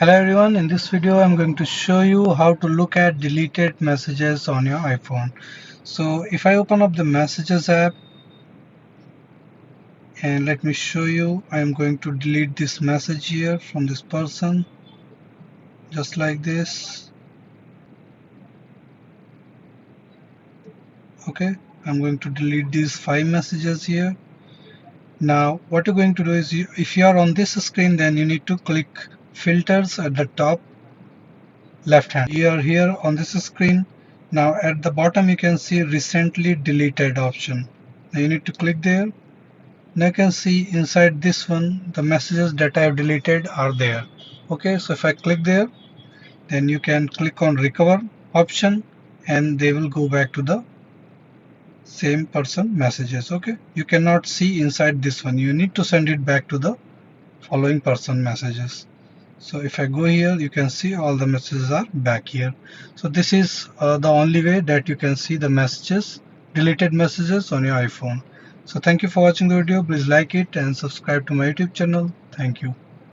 Hello everyone, in this video I'm going to show you how to look at deleted messages on your iPhone. So if I open up the messages app and let me show you, I'm going to delete this message here from this person just like this. Okay, I'm going to delete these 5 messages here. Now what you're going to do is if you are on this screen, then you need to click filters at the top left hand. You are here on this screen. Now at the bottom you can see recently deleted option. Now you need to click there. Now you can see inside this one the messages that I have deleted are there. Okay, so if I click there, then you can click on recover option and they will go back to the same person messages. Okay, you cannot see inside this one. You need to send it back to the following person messages. So if I go here, you can see all the messages are back here. So this is the only way that you can see the messages, deleted messages on your iPhone. So thank you for watching the video. Please like it and subscribe to my YouTube channel. Thank you.